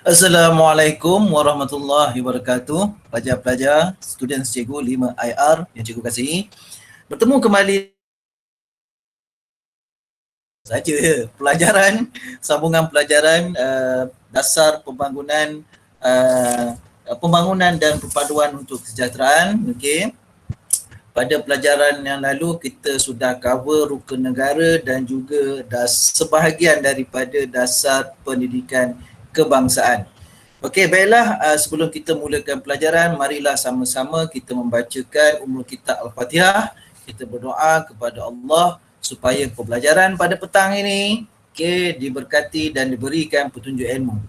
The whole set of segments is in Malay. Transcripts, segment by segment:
Assalamualaikum warahmatullahi wabarakatuh. Pelajar-pelajar, student cikgu 5IR yang cikgu kasihi. Bertemu kembali saja pelajaran, sambungan pelajaran dasar pembangunan dan perpaduan untuk kesejahteraan. Okey. Pada pelajaran yang lalu kita sudah cover rukun negara dan juga sebahagian daripada dasar pendidikan kebangsaan. Okey, baiklah, sebelum kita mulakan pelajaran, marilah sama-sama kita membacakan Ummul Kitab Al-Fatihah. Kita berdoa kepada Allah supaya pembelajaran pada petang ini diberkati dan diberikan petunjuk ilmu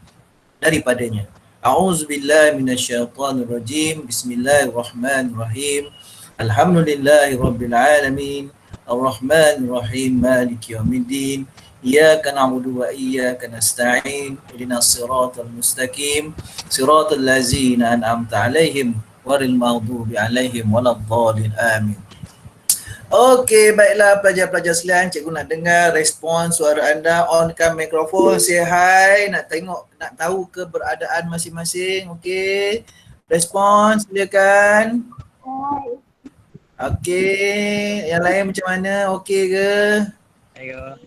daripadanya. A'udzubillahi minasyaitonirrajim. Bismillahirrahmanirrahim. Alhamdulillahirabbil alamin. Ar-Rahmanir-Rahim. Maliki yaumiddin. Iyyaka na'budu wa iyyaka nasta'in. Ihdinas siratal mustaqim. Siratal ladzina an'amta 'alaihim ghairil maghdubi 'alaihim waladdallin. Amin. Okey, baiklah pelajar-pelajar sekalian, cikgu nak dengar respon suara anda. Onkan mikrofon, say hi, nak tahu keberadaan masing-masing. Okey, respon silakan. Hai. Okey, yang lain macam mana? Okey ke? Ayo.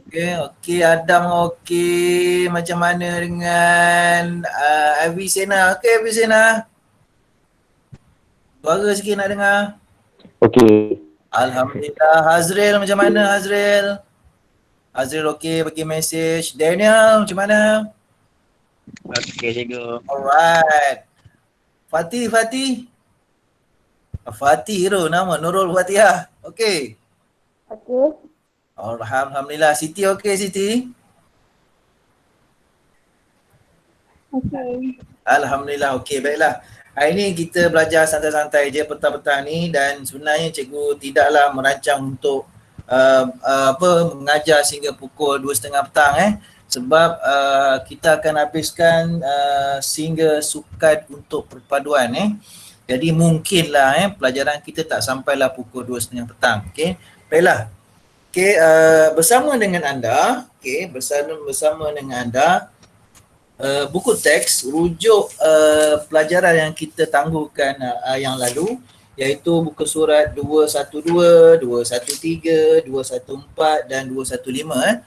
Okey, Adam okey. Macam mana dengan Avi Sena? Okey, Avi Sena. Suara sikit nak dengar. Okey. Alhamdulillah. Hazril macam mana Hazril? Hazril okey bagi mesej. Daniel macam mana? Okey cikgu. Alright. Fatih tu nama Nurul Fatihah. Okey. Okey. Alhamdulillah. Siti okey Siti? Okey. Alhamdulillah okey. Baiklah. Hari ni kita belajar santai-santai je petang-petang ni dan sebenarnya cikgu tidaklah merancang untuk mengajar sehingga pukul 2.30 petang sebab kita akan habiskan sehingga sukat untuk perpaduan Jadi mungkinlah pelajaran kita tak sampailah pukul 2.30 petang. Okey. Baiklah. Okey, bersama dengan anda, bersama dengan anda buku teks rujuk pelajaran yang kita tangguhkan yang lalu, iaitu buku surat 212, 213, 214 dan 215.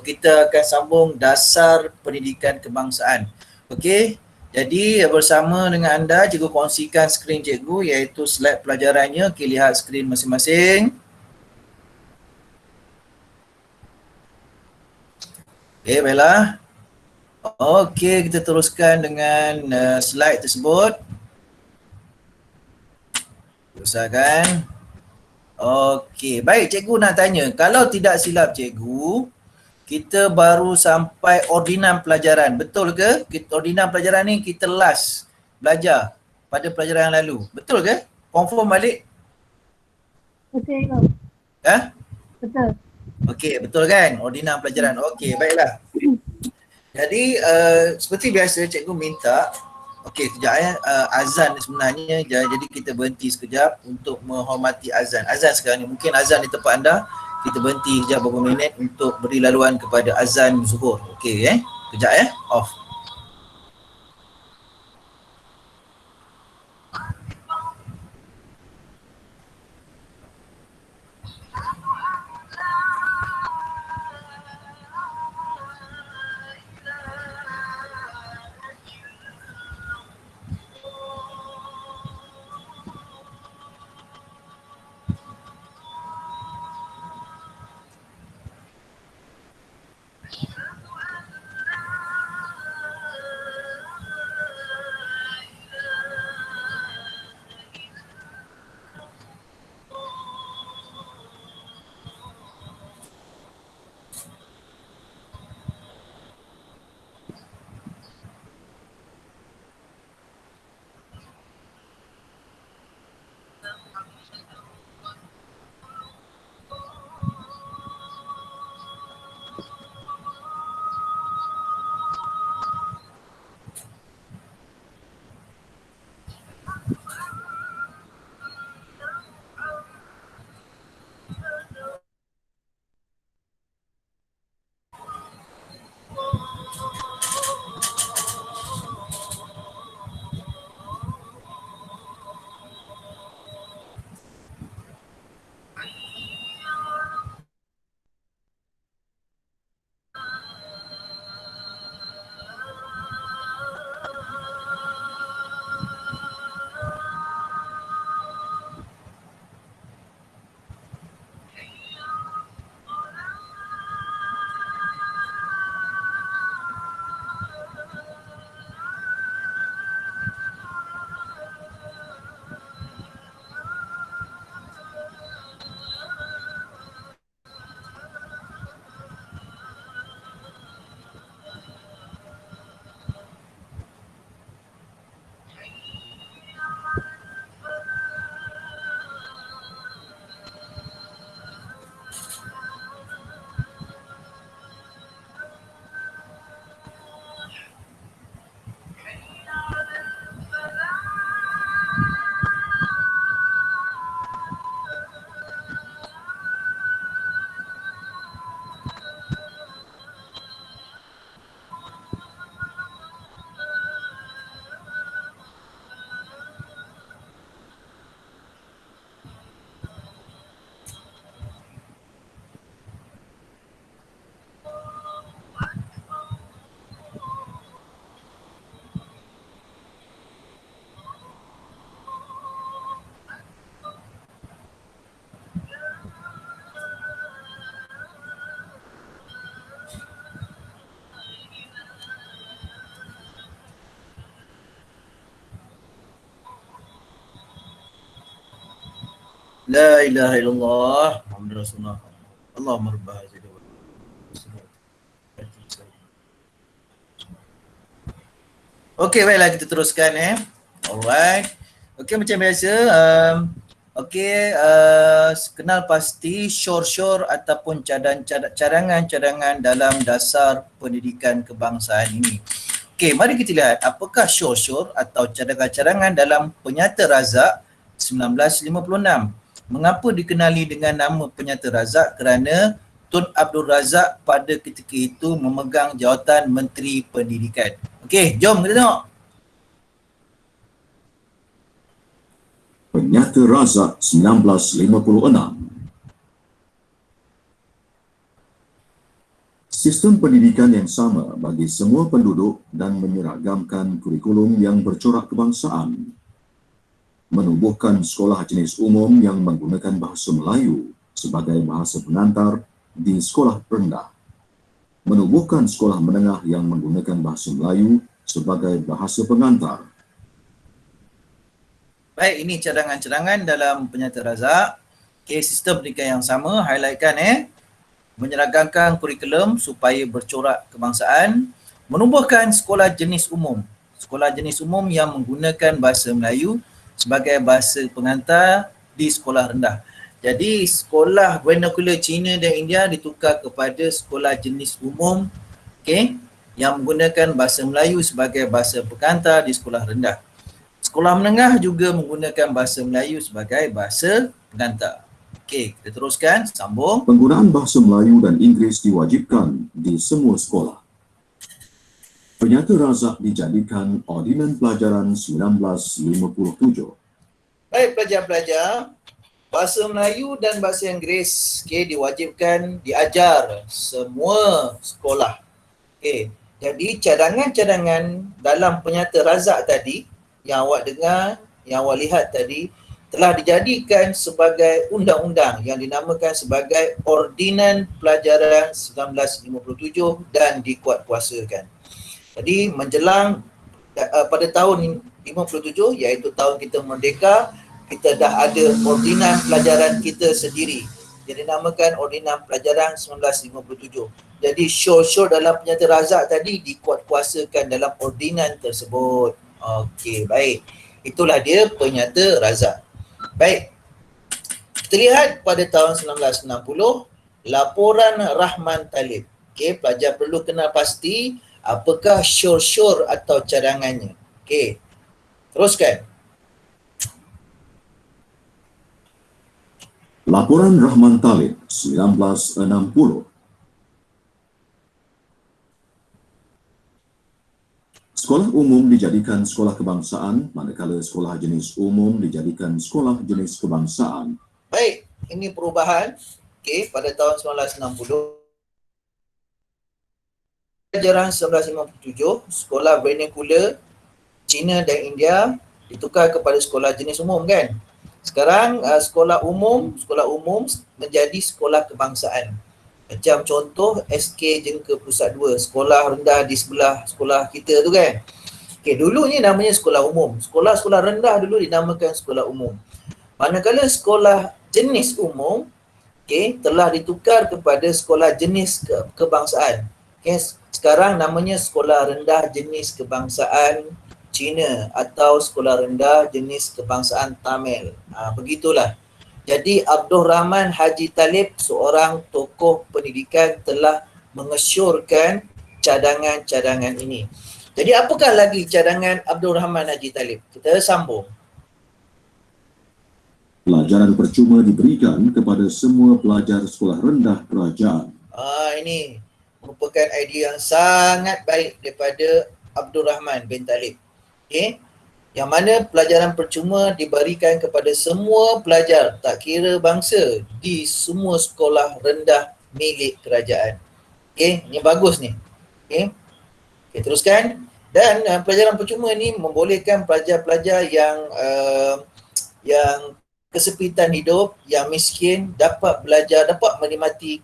Kita akan sambung dasar pendidikan kebangsaan. Okey. Jadi bersama dengan anda, cikgu kongsikan skrin cikgu iaitu slide pelajarannya. Okey, lihat skrin masing-masing. Okey, baiklah. Okey, kita teruskan dengan slide tersebut. Teruskan. Okey, baik, cikgu nak tanya. Kalau tidak silap cikgu, kita baru sampai ordinan pelajaran. Betul ke? Ordinan pelajaran ni kita last belajar pada pelajaran yang lalu. Betul ke? Confirm balik? Betul ke? Betul. Okey, betul kan? Ordinan pelajaran. Okey, baiklah. Jadi seperti biasa cikgu minta, okey kejap azan sebenarnya, jadi kita berhenti sekejap untuk menghormati azan. Azan sekarang ni, mungkin azan di tempat anda, kita berhenti sekejap beberapa minit untuk beri laluan kepada azan zuhur. Okey kejap off. La ilaha illallah Muhammad Rasulullah. Allahumma rabb hadhihi da'wah. Okey, baiklah kita teruskan Alright. Okey, macam biasa kenal pasti syur-syur ataupun cadangan-cadangan dalam dasar pendidikan kebangsaan ini. Okey, mari kita lihat apakah syur-syur atau cadangan-cadangan dalam Penyata Razak 1956. Mengapa dikenali dengan nama Penyata Razak? Kerana Tun Abdul Razak pada ketika itu memegang jawatan Menteri Pendidikan. Okey, jom kita tengok. Penyata Razak 1956. Sistem pendidikan yang sama bagi semua penduduk dan menyeragamkan kurikulum yang bercorak kebangsaan. Menubuhkan sekolah jenis umum yang menggunakan bahasa Melayu sebagai bahasa pengantar di sekolah rendah. Menubuhkan sekolah menengah yang menggunakan bahasa Melayu sebagai bahasa pengantar. Baik, ini cadangan-cadangan dalam Penyata Razak. Okey, sistem pendidikan yang sama, highlightkan menyeragamkan kurikulum supaya bercorak kebangsaan, menubuhkan sekolah jenis umum. Sekolah jenis umum yang menggunakan bahasa Melayu sebagai bahasa pengantar di sekolah rendah. Jadi sekolah vernacular Cina dan India ditukar kepada sekolah jenis umum, okey, yang menggunakan bahasa Melayu sebagai bahasa pengantar di sekolah rendah. Sekolah menengah juga menggunakan bahasa Melayu sebagai bahasa pengantar. Okey, kita teruskan, sambung. Penggunaan bahasa Melayu dan Inggeris diwajibkan di semua sekolah. Penyata Razak dijadikan Ordinan Pelajaran 1957. Baik pelajar-pelajar, bahasa Melayu dan bahasa Inggeris diwajibkan diajar semua sekolah. Jadi cadangan-cadangan dalam Penyata Razak tadi yang awak dengar, yang awak lihat tadi telah dijadikan sebagai undang-undang yang dinamakan sebagai Ordinan Pelajaran 1957 dan dikuatkuasakan. Jadi menjelang pada tahun 57, iaitu tahun kita merdeka, kita dah ada ordinan pelajaran kita sendiri yang dinamakan Ordinan Pelajaran 1957. Jadi syur-syur dalam Penyata Razak tadi dikuatkuasakan dalam ordinan tersebut. Okey, baik. Itulah dia Penyata Razak. Baik. Kita lihat pada tahun 1960, laporan Rahman Talib. Okey, pelajar perlu kenal pasti apakah syur-syur atau cadangannya. Okey. Teruskan. Laporan Rahman Talib 1960. Sekolah umum dijadikan sekolah kebangsaan, manakala sekolah jenis umum dijadikan sekolah jenis kebangsaan. Baik, ini perubahan. Okey, pada tahun 1960. Pelajaran 1957, sekolah vernacular Cina dan India ditukar kepada sekolah jenis umum kan. Sekarang sekolah umum menjadi sekolah kebangsaan. Macam contoh SK Jengka Pusat 2, sekolah rendah di sebelah sekolah kita tu kan. Okey, dulunya namanya sekolah umum. Sekolah-sekolah rendah dulu dinamakan sekolah umum. Manakala sekolah jenis umum telah ditukar kepada sekolah jenis kebangsaan. Sekarang namanya sekolah rendah jenis kebangsaan Cina atau sekolah rendah jenis kebangsaan Tamil. Begitulah. Jadi Abdul Rahman Haji Talib, seorang tokoh pendidikan, telah mengesyorkan cadangan-cadangan ini. Jadi apakah lagi cadangan Abdul Rahman Haji Talib? Kita sambung. Pelajaran percuma diberikan kepada semua pelajar sekolah rendah kerajaan. Ini merupakan idea yang sangat baik daripada Abdul Rahman bin Talib. Okey, yang mana pelajaran percuma diberikan kepada semua pelajar tak kira bangsa di semua sekolah rendah milik kerajaan. Okey, ini bagus ni. Okey, teruskan. Dan pelajaran percuma ni membolehkan pelajar-pelajar yang kesepitan hidup, yang miskin dapat belajar, dapat menikmati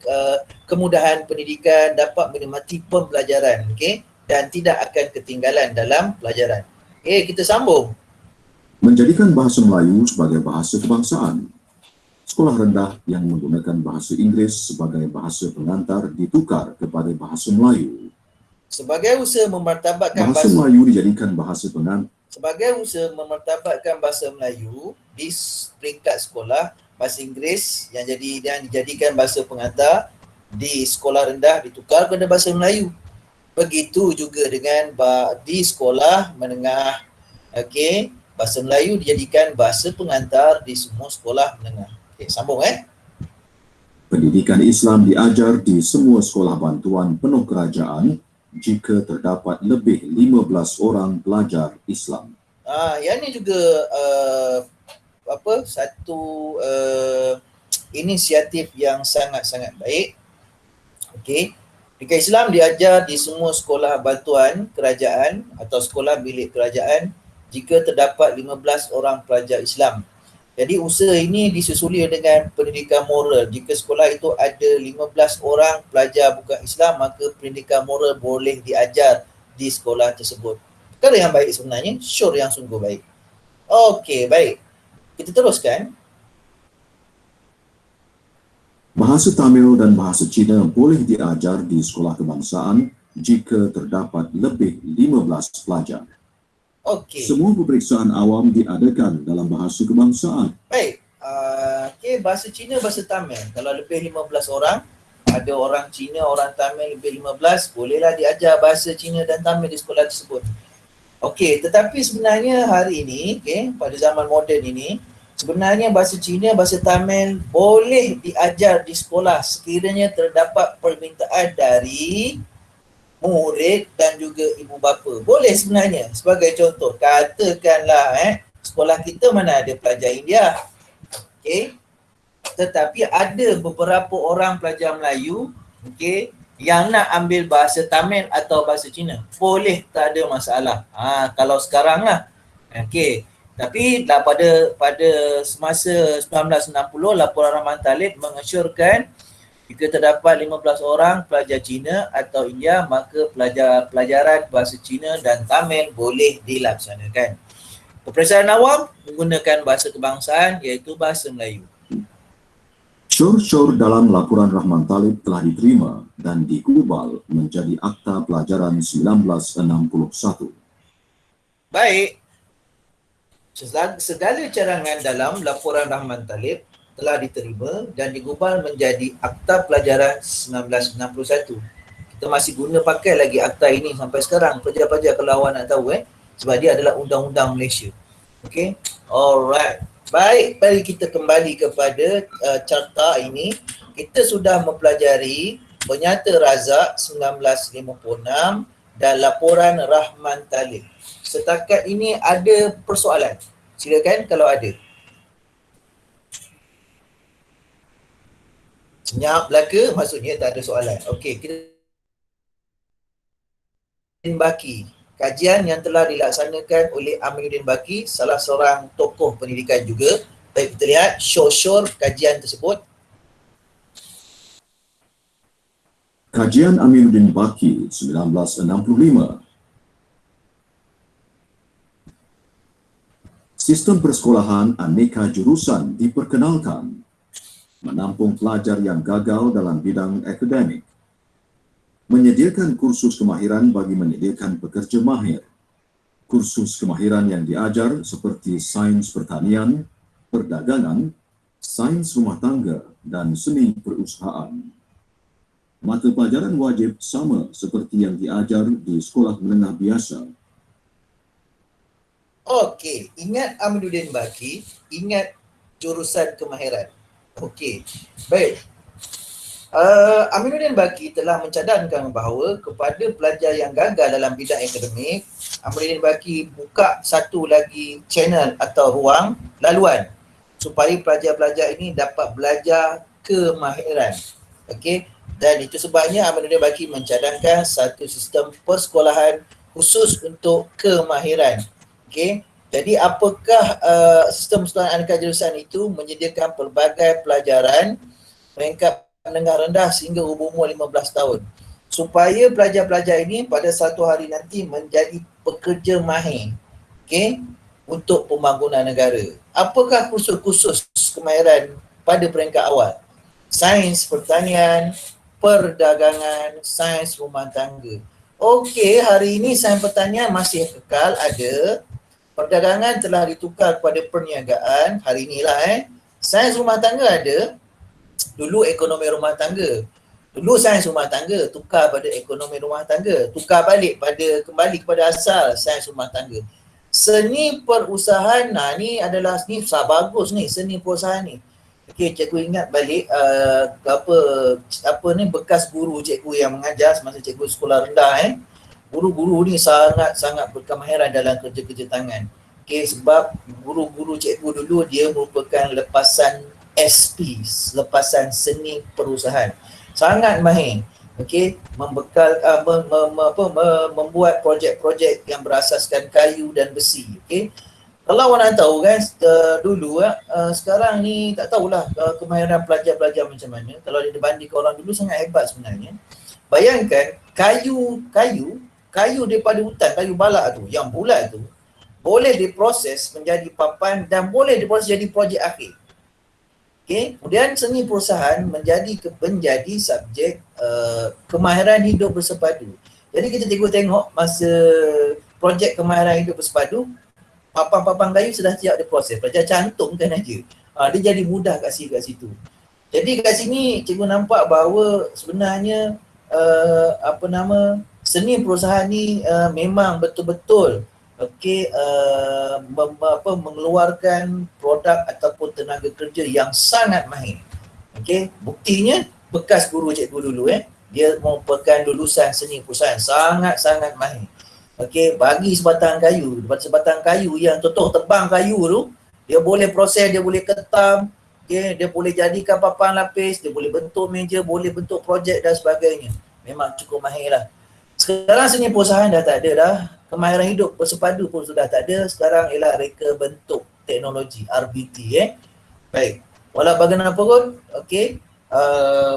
kemudahan pendidikan, dapat menikmati pembelajaran, dan tidak akan ketinggalan dalam pelajaran. Kita sambung. Menjadikan bahasa Melayu sebagai bahasa kebangsaan. Sekolah rendah yang menggunakan bahasa Inggeris sebagai bahasa pengantar ditukar kepada bahasa Melayu. Sebagai usaha memartabatkan Bahasa Melayu dijadikan bahasa pengantar. Sebagai usaha memartabatkan bahasa Melayu di peringkat sekolah, bahasa Inggeris yang dijadikan bahasa pengantar di sekolah rendah ditukar kepada bahasa Melayu. Begitu juga dengan di sekolah menengah. Okey, bahasa Melayu dijadikan bahasa pengantar di semua sekolah menengah. Okey, sambung Pendidikan Islam diajar di semua sekolah bantuan penuh kerajaan jika terdapat lebih 15 orang pelajar Islam. Yang ni juga satu inisiatif yang sangat-sangat baik. Okey. Pendidikan Islam diajar di semua sekolah bantuan kerajaan atau sekolah bilik kerajaan jika terdapat 15 orang pelajar Islam. Jadi usaha ini disusuli dengan pendidikan moral. Jika sekolah itu ada 15 orang pelajar bukan Islam, maka pendidikan moral boleh diajar di sekolah tersebut. Perkara yang baik sebenarnya, syur yang sungguh baik. Okey, baik. Kita teruskan. Bahasa Tamil dan bahasa Cina boleh diajar di sekolah kebangsaan jika terdapat lebih 15 pelajar. Okey. Semua peperiksaan awam diadakan dalam bahasa kebangsaan. Baik. Bahasa Cina, bahasa Tamil. Kalau lebih 15 orang, ada orang Cina, orang Tamil lebih 15, bolehlah diajar bahasa Cina dan Tamil di sekolah tersebut. Okey, tetapi sebenarnya hari ini, pada zaman moden ini, sebenarnya bahasa Cina, bahasa Tamil boleh diajar di sekolah sekiranya terdapat permintaan dari murid dan juga ibu bapa. Boleh sebenarnya. Sebagai contoh, katakanlah sekolah kita mana ada pelajar India. Okey. Tetapi ada beberapa orang pelajar Melayu, yang nak ambil bahasa Tamil atau bahasa Cina. Boleh, tak ada masalah. Kalau sekarang lah. Okey. Tapi pada semasa 1960, laporan Rahman Talib mengesyorkan jika terdapat 15 orang pelajar Cina atau India, maka pelajaran bahasa Cina dan Tamil boleh dilaksanakan. Peperiksaan awam menggunakan bahasa kebangsaan iaitu bahasa Melayu. Syur-syur dalam laporan Rahman Talib telah diterima dan dikubal menjadi Akta Pelajaran 1961. Baik. Segala carangan dalam laporan Rahman Talib telah diterima dan digubal menjadi Akta Pelajaran 1961. Kita masih guna pakai lagi akta ini sampai sekarang. Pelajar-pelajar kalau awak nak tahu sebab dia adalah undang-undang Malaysia. Okey. Alright. Baik, mari kita kembali kepada carta ini. Kita sudah mempelajari Penyata Razak 1956 dan laporan Rahman Talib. Setakat ini ada persoalan? Silakan kalau ada. Senyap belaka, maksudnya tak ada soalan. Okey, kita Baki. Kajian yang telah dilaksanakan oleh Aminuddin Baki, salah seorang tokoh pendidikan juga. Baik, kita lihat syur kajian tersebut. Kajian Aminuddin Baki 1965. Sistem persekolahan aneka jurusan diperkenalkan. Menampung pelajar yang gagal dalam bidang akademik. Menyediakan kursus kemahiran bagi menyediakan pekerja mahir. Kursus kemahiran yang diajar seperti sains pertanian, perdagangan, sains rumah tangga dan seni perusahaan. Mata pelajaran wajib sama seperti yang diajar di sekolah menengah biasa. Okey, ingat Aminuddin Baki, ingat jurusan kemahiran. Okey, baik. Aminuddin Baki telah mencadangkan bahawa kepada pelajar yang gagal dalam bidang akademik, Aminuddin Baki buka satu lagi channel atau ruang laluan supaya pelajar-pelajar ini dapat belajar kemahiran. Okey, dan itu sebabnya Aminuddin Baki mencadangkan satu sistem persekolahan khusus untuk kemahiran. Okey, jadi apakah sistem persekolahan aneka jurusan itu menyediakan pelbagai pelajaran peringkat menengah rendah sehingga umur 15 tahun supaya pelajar-pelajar ini pada satu hari nanti menjadi pekerja mahir, okey, untuk pembangunan negara. Apakah kursus-kursus kemahiran pada peringkat awal. Sains pertanian, perdagangan, sains rumah tangga. Okey, hari ini sains pertanian masih kekal ada. Perdagangan telah ditukar kepada perniagaan hari inilah. Sains rumah tangga ada. Dulu ekonomi rumah tangga. Dulu sains rumah tangga tukar pada ekonomi rumah tangga. Tukar balik kembali kepada asal sains rumah tangga. Seni perusahaan, ni adalah ni bagus ni seni perusahaan ni. Okey, cikgu ingat balik apa ni bekas guru cikgu yang mengajar semasa cikgu sekolah rendah Guru-guru ni sangat berkemahiran dalam kerja-kerja tangan. Okey, sebab guru-guru cikgu dulu dia merupakan lepasan SP, lepasan seni perusahaan. Sangat mahir. Okey, membuat projek-projek yang berasaskan kayu dan besi. Okey. Kalau orang tahu kan dulu sekarang ni tak tahulah kemahiran pelajar-pelajar macam mana. Kalau dia dibandingkan orang dulu sangat hebat sebenarnya. Bayangkan kayu daripada hutan, kayu balak tu yang bulat tu boleh diproses menjadi papan dan boleh diproses jadi projek akhir. Okey, kemudian seni perusahaan menjadi subjek kemahiran hidup bersepadu. Jadi kita tengok masa projek kemahiran hidup bersepadu, papan-papan kayu sudah siap diproses. Pelajar cantumkan aja. Dia jadi mudah kat situ. Jadi kat sini cikgu nampak bahawa sebenarnya seni perusahaan ni memang betul-betul mengeluarkan produk ataupun tenaga kerja yang sangat mahir. Okey, buktinya bekas guru cikgu dulu dia merupakan lulusan seni perusahaan sangat-sangat mahir. Okey, bagi sebatang kayu yang contoh tebang kayu tu, dia boleh proses, dia boleh ketam, dia boleh jadikan papan lapis, dia boleh bentuk meja, boleh bentuk projek dan sebagainya. Memang cukup mahir lah. Sekarang seni perusahaan dah tak ada dah. Kemahiran hidup bersepadu pun sudah tak ada. Sekarang ialah reka bentuk teknologi, RBT. Baik. Walau bagaimanapun,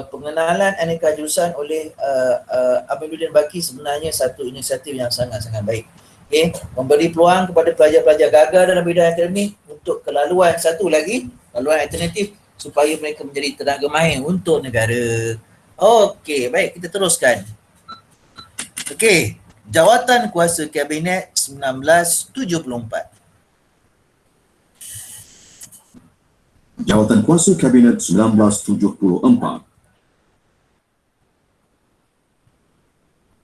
pengenalan aneka jurusan oleh Amiruddin Baki sebenarnya satu inisiatif yang sangat-sangat baik. Memberi peluang kepada pelajar-pelajar gagal dalam bidang akademik untuk kelaluan satu lagi, laluan alternatif supaya mereka menjadi tenaga mahir untuk negara. Okey, baik, kita teruskan. Okey, Jawatan Kuasa Kabinet 1974. Jawatan Kuasa Kabinet 1974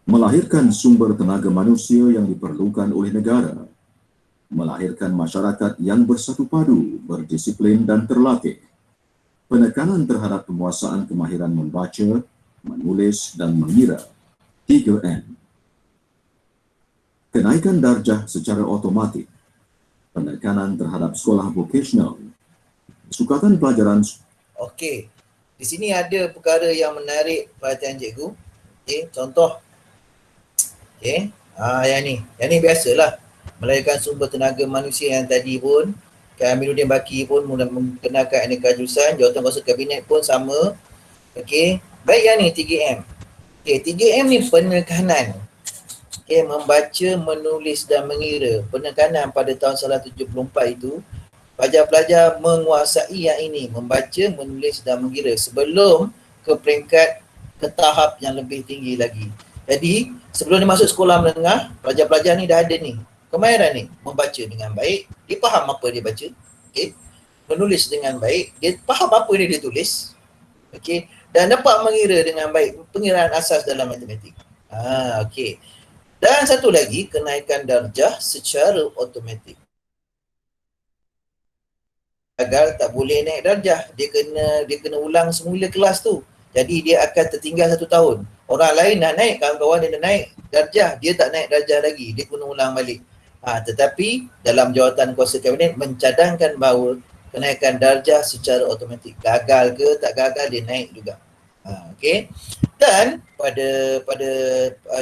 melahirkan sumber tenaga manusia yang diperlukan oleh negara, melahirkan masyarakat yang bersatu padu, berdisiplin dan terlatih, penekanan terhadap penguasaan kemahiran membaca, menulis dan mengira, 3M. Kenaikan darjah secara otomatik, penekanan terhadap sekolah vokasional, sukatan pelajaran. Okey, di sini ada perkara yang menarik perhatian cikgu. Contoh. Yang ni biasalah. Melahirkan sumber tenaga manusia yang tadi pun, Amiruddin Baki pun mengenakan aneka jurusan, Jawatan Kuasa Kabinet pun sama. Okey, baik yang ni 3M. 3M ni penekanan. Membaca, menulis dan mengira. Penekanan pada tahun 1974 itu, pelajar-pelajar menguasai yang ini, membaca, menulis dan mengira sebelum ke tahap yang lebih tinggi lagi. Jadi, sebelum dia masuk sekolah menengah, pelajar-pelajar ni dah ada ni, kemahiran ni, membaca dengan baik, dia faham apa dia baca, menulis dengan baik, dia faham apa dia tulis, dan dapat mengira dengan baik, pengiraan asas dalam matematik. Dan satu lagi, kenaikan darjah secara automatik. Gagal tak boleh naik darjah, dia kena ulang semula kelas tu. Jadi dia akan tertinggal 1 tahun. Orang lain nak naik, kawan-kawan dia nak naik darjah, dia tak naik darjah lagi, dia kena ulang balik. Tetapi dalam Jawatan Kuasa Kabinet mencadangkan bahawa kenaikan darjah secara automatik. Gagal ke tak gagal, dia naik juga. Dan pada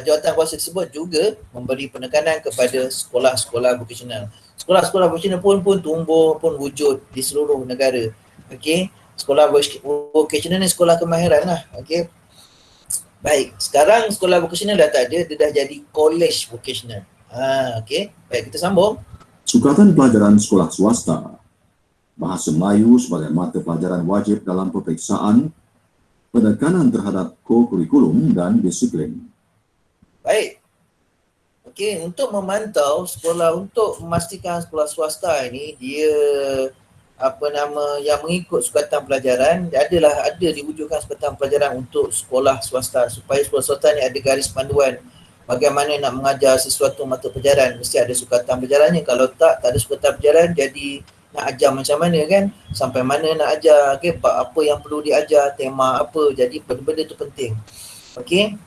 jawatan kuasa tersebut juga memberi penekanan kepada sekolah-sekolah vokasional. Sekolah-sekolah vokasional pun tumbuh, pun wujud di seluruh negara. Sekolah vokasional ni sekolah kemahiran lah. Baik, sekarang sekolah vokasional dah tak ada, dia dah jadi college vokasional. Baik, kita sambung. Sukatan pelajaran sekolah swasta bahasa Melayu sebagai mata pelajaran wajib dalam peperiksaan, penekanan terhadap kurikulum dan disiplin. Baik. Okey, untuk memantau sekolah, untuk memastikan sekolah swasta ini dia yang mengikut sukatan pelajaran, ada diwujudkan sukatan pelajaran untuk sekolah swasta supaya sekolah swasta ni ada garis panduan bagaimana nak mengajar sesuatu mata pelajaran, mesti ada sukatan pelajarannya. Kalau tak ada sukatan pelajaran, jadi nak ajar macam mana kan, sampai mana nak ajar, okay? Apa yang perlu diajar, tema apa, jadi benda-benda tu penting. Okey.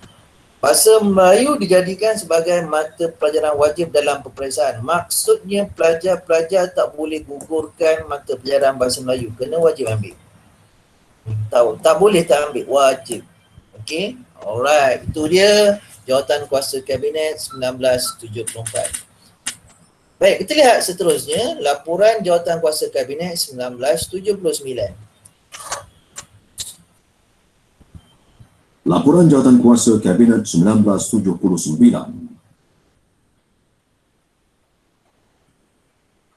Bahasa Melayu dijadikan sebagai mata pelajaran wajib dalam peperiksaan. Maksudnya pelajar-pelajar tak boleh gugurkan mata pelajaran bahasa Melayu. Kena wajib ambil. Tak boleh tak ambil, wajib. Okey, alright. Itu dia jawatan kuasa Kabinet 1974. Baik, kita lihat seterusnya laporan jawatan kuasa Kabinet 1979. Laporan Jawatan Kuasa Kabinet 1979.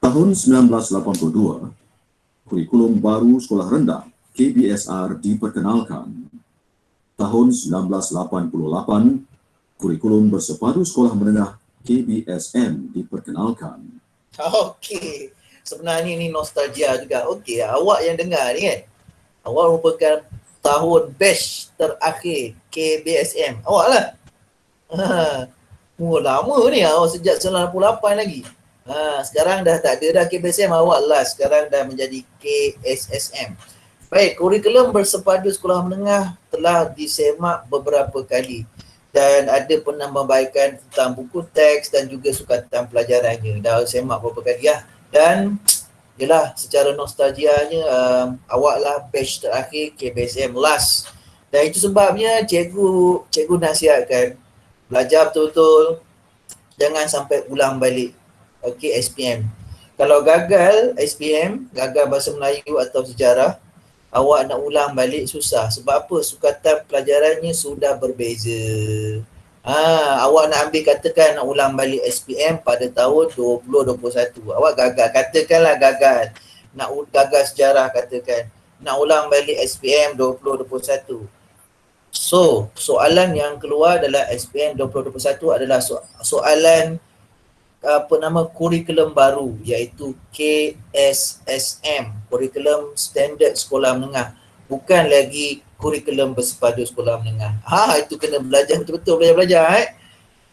Tahun 1982, kurikulum baru sekolah rendah KBSR diperkenalkan. Tahun 1988, kurikulum bersepadu sekolah menengah KBSM diperkenalkan. Okey, sebenarnya ni nostalgia juga. Okey, awak yang dengar ni kan, awak merupakan tahun batch terakhir KBSM. Awak lah. Lama ni awak sejak 98 lagi. Sekarang dah tak ada dah KBSM, awak lah sekarang dah menjadi KSSM. Baik, kurikulum bersepadu sekolah menengah telah disemak beberapa kali dan ada penambahbaikan tentang buku teks dan juga sukatan pelajarannya. Dah semak beberapa kali lah. Dan yelah, secara nostalgianya awak lah batch terakhir KBSM last. Dan itu sebabnya cikgu nasihatkan belajar betul-betul, jangan sampai ulang balik. Okey, SPM. Kalau gagal SPM, gagal bahasa Melayu atau sejarah, awak nak ulang balik susah. Sebab apa? Sukatan pelajarannya sudah berbeza. Awak nak ambil, katakan nak ulang balik SPM pada tahun 2021. Awak gagal, katakanlah gagal. Nak gagal sejarah, katakan. Nak ulang balik SPM 2021. So, soalan yang keluar dalam SPM 2021 adalah soalan kurikulum baru, iaitu KSSM, kurikulum standard sekolah menengah. Bukan lagi kurikulum bersepadu sekolah menengah. Itu kena belajar betul-betul, belajar.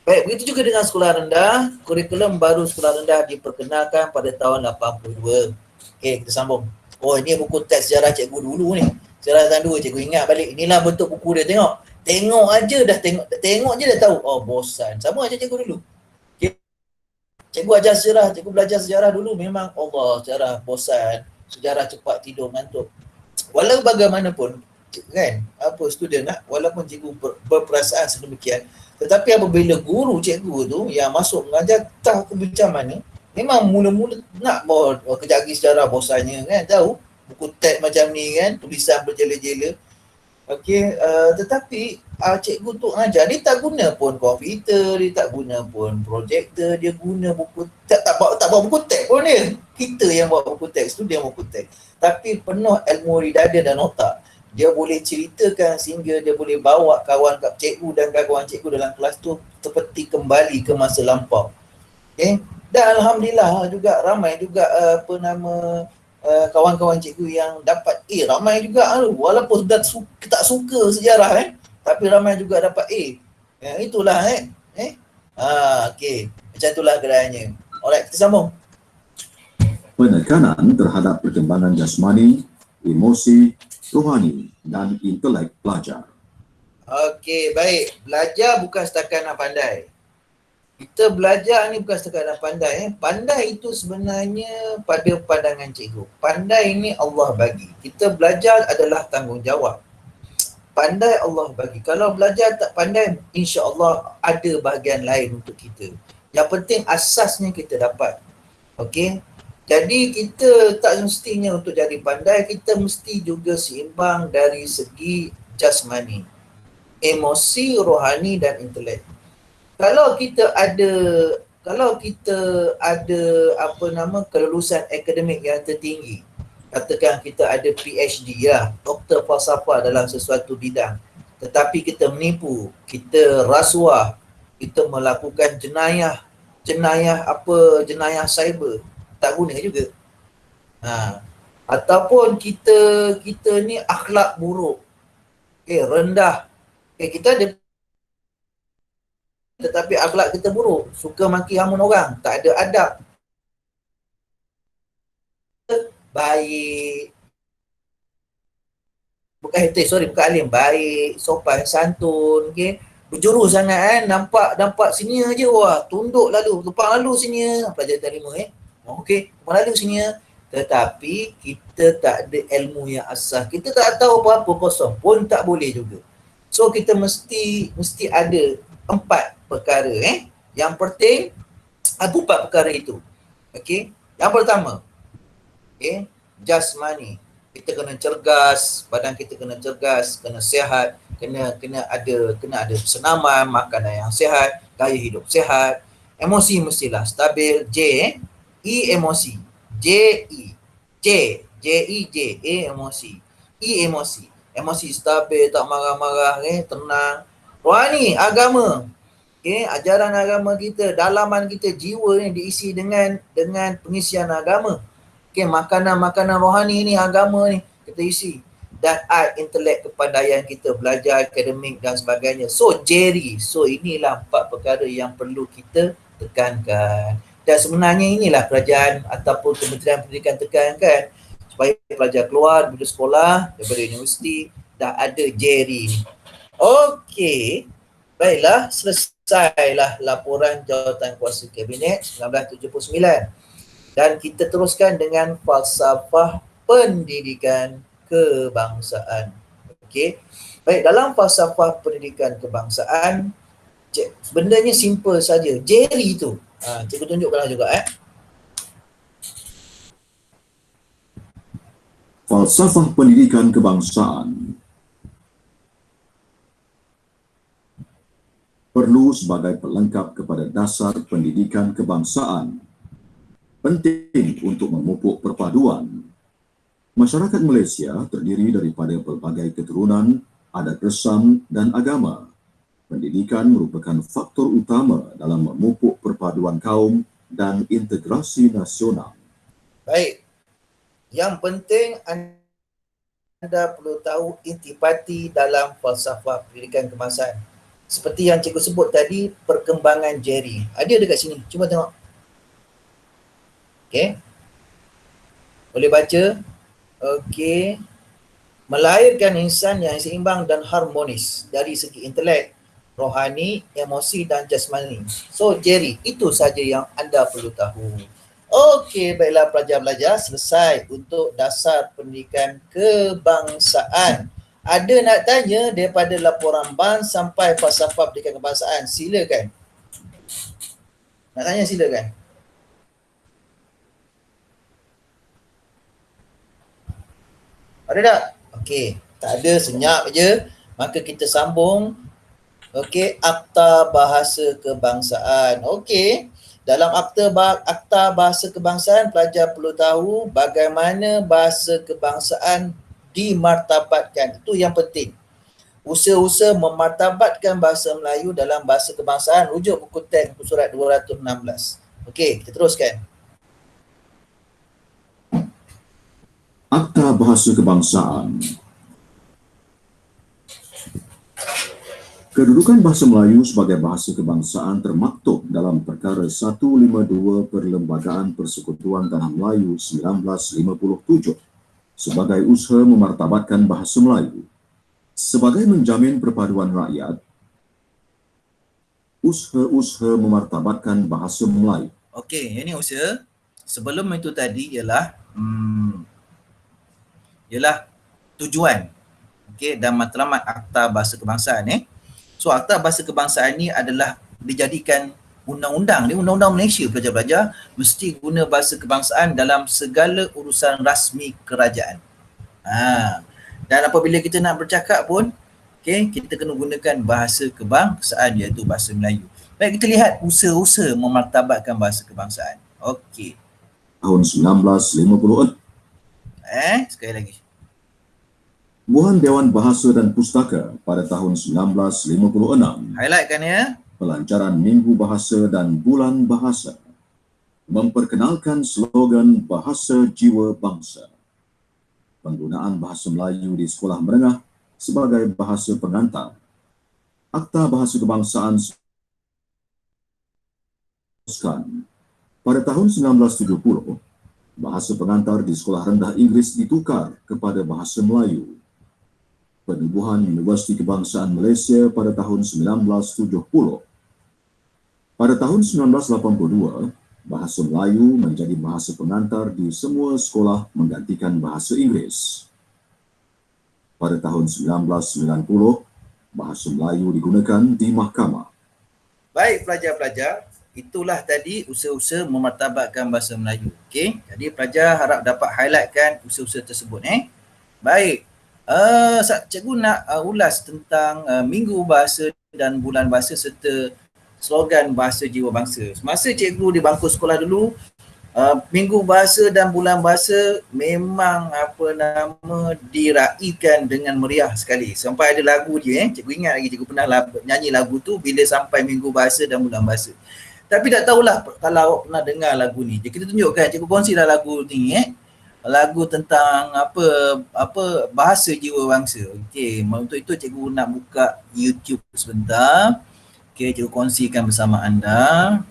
Baik, begitu juga dengan sekolah rendah. Kurikulum baru sekolah rendah diperkenalkan pada tahun 82. Okey, kita sambung. Oh, ini buku teks sejarah cikgu dulu ni. Sejarah tahun 2, cikgu ingat balik. Inilah bentuk buku dia, tengok. Tengok aja dah tengok je dah tahu. Oh, bosan. Sama aja cikgu dulu. Okay. Cikgu ajar sejarah, cikgu belajar sejarah dulu memang Allah, sejarah bosan. Sejarah cepat tidur, ngantuk. Walau bagaimanapun, kan, student walaupun cikgu berperasaan sedemikian, tetapi apabila guru cikgu tu yang masuk mengajar tak macam mana, memang mula-mula nak bawa kejap lagi sejarah bosannya kan, tahu buku teks macam ni kan, tulisan berjela-jela. Okey, tetapi cikgu tu ajar, dia tak guna pun komputer, dia tak guna pun projektor, dia guna buku tak bawa buku teks pun dia. Kita yang bawa buku teks tu, dia bawa buku teks. Tapi penuh ilmu di dada dan otak. Dia boleh ceritakan sehingga dia boleh bawa kawan cikgu dan kawan cikgu dalam kelas tu seperti kembali ke masa lampau. Okay? Dan alhamdulillah juga ramai juga kawan-kawan cikgu yang dapat A, ramai juga walaupun tak suka sejarah tapi ramai juga dapat A. Itulah okey, macam itulah keadaannya. Alright, kita sambung. Penekanan terhadap perkembangan jasmani, emosi, rohani dan intelek pelajar. Okey, baik. Belajar bukan setakat nak pandai. Kita belajar ni bukan setakat nak pandai. Pandai itu sebenarnya pada pandangan cikgu. Pandai ni Allah bagi. Kita belajar adalah tanggungjawab. Pandai Allah bagi. Kalau belajar tak pandai, insya-Allah ada bahagian lain untuk kita. Yang penting asasnya kita dapat. Okey. Jadi kita tak semestinya untuk jadi pandai, kita mesti juga seimbang dari segi jasmani, emosi, rohani dan intelek. Kalau kita ada kelulusan akademik yang tertinggi, katakan kita ada PhD lah, doktor falsafah dalam sesuatu bidang, tetapi kita menipu, kita rasuah, kita melakukan jenayah cyber, tak guna juga. Ataupun kita ni akhlak buruk, rendah, kita ada tetapi akhlak kita buruk, suka maki hamun orang, tak ada adab, baik, bukan alim, baik, sopan, santun, berjuru sangat nampak senior je, wah tunduk lalu, tumpang lalu senior, pelajar terima tumpang lalu senior, tetapi kita tak ada ilmu yang asas, kita tak tahu apa-apa kosong pun tak boleh juga. So kita mesti ada 4 perkara yang penting, ada 4 perkara itu. Yang pertama, jasmani, kita kena cergas, badan kita kena cergas, kena sihat, kena ada senaman, makanan yang sihat, gaya hidup sihat. Emosi mestilah stabil. Emosi. Emosi stabil, tak marah-marah, tenang. Rohani, agama. Ajaran agama kita, dalaman kita, jiwa ni diisi dengan pengisian agama. Makanan rohani ni, agama ni kita isi. Dan intelek, kepandaian kita, belajar akademik dan sebagainya. So inilah 4 perkara yang perlu kita tekankan. Dan sebenarnya inilah kerajaan ataupun Kementerian Pendidikan tekankan, supaya pelajar keluar daripada sekolah, daripada universiti, dah ada JERI ni. Okey, baiklah, selesailah laporan Jawatan Kuasa Kabinet 1979. Dan kita teruskan dengan falsafah pendidikan kebangsaan. Baik, dalam falsafah pendidikan kebangsaan, bendanya simple saja. JERI tu, cikgu tunjukkanlah juga. Falsafah pendidikan kebangsaan perlu sebagai pelengkap kepada dasar pendidikan kebangsaan, penting untuk memupuk perpaduan. Masyarakat Malaysia terdiri daripada pelbagai keturunan, adat resam dan agama. Pendidikan merupakan faktor utama dalam memupuk perpaduan kaum dan integrasi nasional. Baik, yang penting anda perlu tahu intipati dalam falsafah pendidikan kebangsaan. Seperti yang cikgu sebut tadi, perkembangan JERI. Ada dekat sini, cuba tengok. Boleh baca? Melahirkan insan yang seimbang dan harmonis dari segi intelek, rohani, emosi dan jasmani. So JERI, itu saja yang anda perlu tahu. Baiklah pelajar-pelajar, selesai untuk dasar pendidikan kebangsaan. Ada nak tanya daripada laporan BAN sampai falsafah pendidikan kebangsaan? Silakan. Nak tanya silakan. Ada tak? Tak ada, senyap je. Maka kita sambung. Akta Bahasa Kebangsaan. Dalam Akta Bahasa Kebangsaan, pelajar perlu tahu bagaimana bahasa kebangsaan dimartabatkan. Itu yang penting. Usaha-usaha memartabatkan bahasa Melayu dalam bahasa kebangsaan, rujuk buku teks buku surat 216. Kita teruskan. Akta Bahasa Kebangsaan. Kedudukan bahasa Melayu sebagai bahasa kebangsaan termaktub dalam Perkara 152 Perlembagaan Persekutuan Tanah Melayu 1957 sebagai usaha memartabatkan bahasa Melayu. Sebagai menjamin perpaduan rakyat, usaha-usaha memartabatkan bahasa Melayu. Ini usaha. Sebelum itu tadi ialah tujuan dan matlamat Akta Bahasa Kebangsaan. So Akta Bahasa Kebangsaan ni adalah dijadikan undang-undang. Dia undang-undang Malaysia, pelajar-pelajar mesti guna bahasa kebangsaan dalam segala urusan rasmi kerajaan. Dan apabila kita nak bercakap pun, kita kena gunakan bahasa kebangsaan, iaitu bahasa Melayu. Baik, kita lihat usaha-usaha memartabatkan bahasa kebangsaan. Tahun 1956. Sekali lagi. Buhan Dewan Bahasa dan Pustaka pada tahun 1956. Highlightkan ya. Pelancaran Minggu Bahasa dan Bulan Bahasa. Memperkenalkan slogan Bahasa Jiwa Bangsa. Penggunaan bahasa Melayu di sekolah menengah sebagai bahasa pengantar. Akta Bahasa Kebangsaan pada tahun 1970, bahasa pengantar di sekolah rendah Inggeris ditukar kepada bahasa Melayu. Penubuhan Universiti Kebangsaan Malaysia pada tahun 1970. Pada tahun 1982, bahasa Melayu menjadi bahasa pengantar di semua sekolah menggantikan bahasa Inggeris. Pada tahun 1990, bahasa Melayu digunakan di mahkamah. Baik pelajar-pelajar, itulah tadi usaha-usaha memartabatkan bahasa Melayu. Okey, jadi pelajar harap dapat highlightkan usaha-usaha tersebut. Baik, cikgu nak ulas tentang Minggu Bahasa dan Bulan Bahasa serta slogan Bahasa Jiwa Bangsa. Semasa cikgu di bangku sekolah dulu, Minggu Bahasa dan Bulan Bahasa memang diraikan dengan meriah sekali. Sampai ada lagu dia. Cikgu ingat lagi, cikgu pernah nyanyi lagu tu bila sampai Minggu Bahasa dan Bulan Bahasa. Tapi tak tahulah kalau awak pernah dengar lagu ni. Jadi kita tunjukkan, cikgu kongsilah lagu ni. Lagu tentang bahasa jiwa bangsa. Okey, untuk itu cikgu nak buka YouTube sebentar. Okey, cikgu kongsikan bersama anda.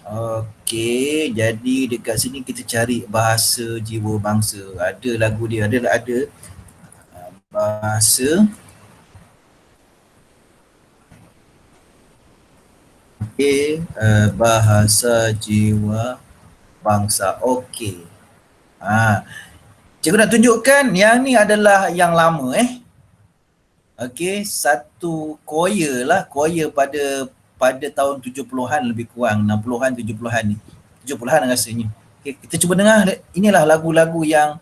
Okey, jadi dekat sini kita cari bahasa jiwa bangsa. Ada lagu dia, ada bahasa. Okey, bahasa jiwa bangsa. Okey. Cikgu nak tunjukkan yang ni adalah yang lama Okey, satu choir pada tahun 70-an lebih kurang, 60-an 70-an ni. 70-an rasanya. Okey, kita cuba dengar. Inilah lagu-lagu yang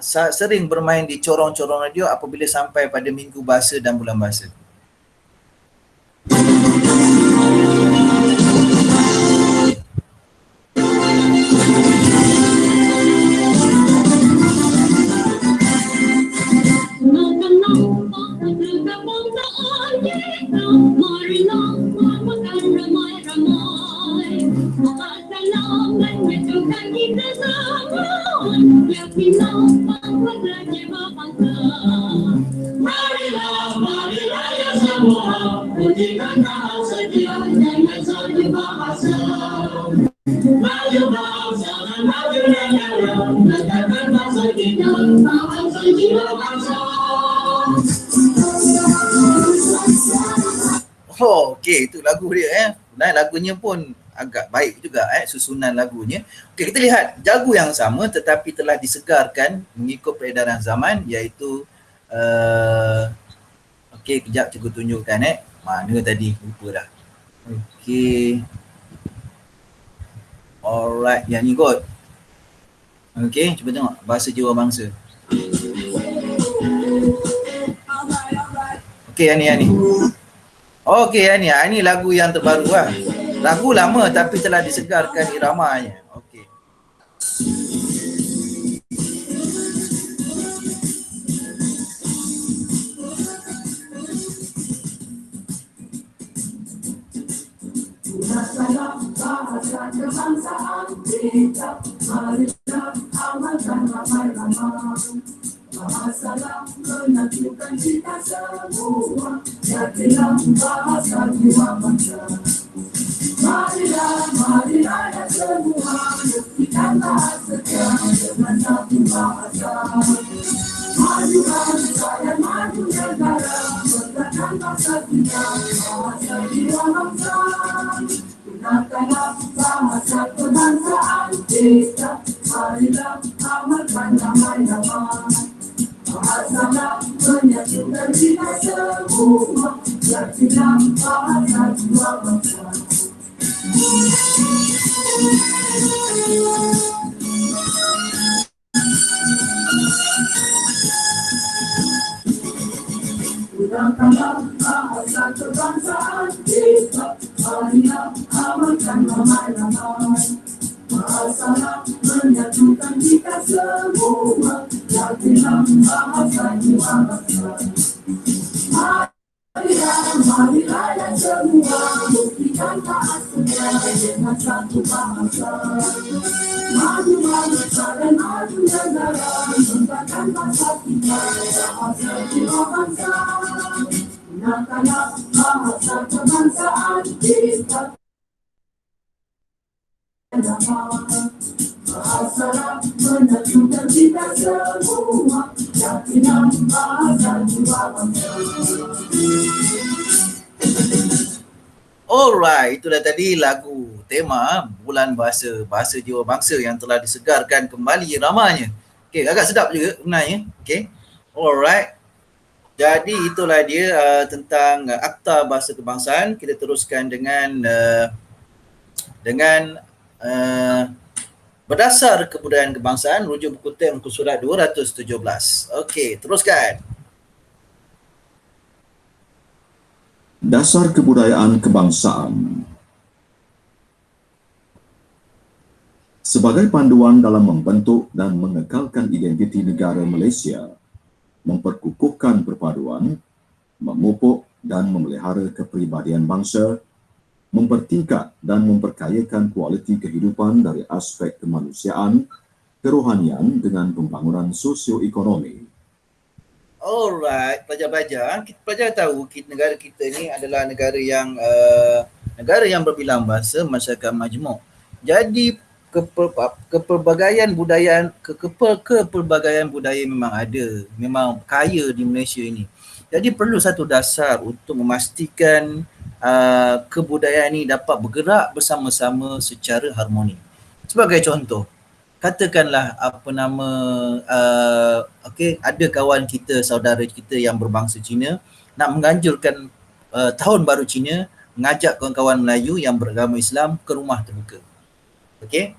sering bermain di corong-corong radio apabila sampai pada Minggu Bahasa dan Bulan Bahasa. Okey, itu lagu dia Dan lagunya pun agak baik juga susunan lagunya. Okey, kita lihat lagu yang sama tetapi telah disegarkan mengikut peredaran zaman, iaitu okey, kejap cikgu tunjukkan mana tadi, lupa dah. Okey. Alright, yang ni kot. Okey, cuba tengok Bahasa Jiwa Bangsa. Okey, yang ni. Okey, yang ni lagu yang terbaru lah. Lagu lama tapi telah disegarkan iramanya. Okey. Bahasa kebangsaan kita, marilah amalkan ramai-ramai. Bahasalah menyatukan kita semua, jadilah bahasa jiwa bangsa. Marilah ya semua, buktikanlah setia dengan satu bahasa. Maju bangsa dan maju negara, banggakan bahasa kita, bahasa jiwa bangsa. Gunakanlah bahasa kebangsaan kita, marilah amalkan ramai-ramai. Bahasalah menyatukan kita semua, jadilah bahasa jiwa bangsa. Gunakanlah bahasa kebangsaan kita, marilah amalkan ramai-ramai. Bahasalah menyatukan kita semua. Latihan bahasa jiwa bangsa. Marilah dan semua buktikan tak setia dengan satu bahasa. Maju bangsa dan maju negara, banggakan bangsa kita, bahasa jiwa bangsa. Gunakanlah bahasa kebangsaan kita. Bahasa menyatukan kita semua. Yakinlah bahasa jiwa bangsa. Alright, itulah tadi lagu tema Bulan Bahasa Jiwa Bangsa yang telah disegarkan kembali ramanya. Okey, agak sedap juga sebenarnya. Okey. Alright. Jadi itulah dia tentang Akta Bahasa Kebangsaan. Kita teruskan dengan berdasar kebudayaan kebangsaan, rujuk buku teks muka surat 217. Okey, teruskan. Dasar kebudayaan kebangsaan. Sebagai panduan dalam membentuk dan mengekalkan identiti negara Malaysia, memperkukuhkan perpaduan, memupuk dan memelihara kepribadian bangsa, mempertingkat dan memperkayakan kualiti kehidupan dari aspek kemanusiaan, kerohanian dengan pembangunan sosioekonomi. Alright, pelajar-pelajar, pelajar tahu negara kita ni adalah negara yang berbilang bahasa, masyarakat majmuk. Jadi kepelbagaian budaya memang ada, memang kaya di Malaysia ini. Jadi perlu satu dasar untuk memastikan kebudayaan ini dapat bergerak bersama-sama secara harmoni. Sebagai contoh, katakanlah ada kawan kita, saudara kita yang berbangsa Cina nak menganjurkan tahun baru Cina, mengajak kawan-kawan Melayu yang beragama Islam ke rumah terbuka. Okey.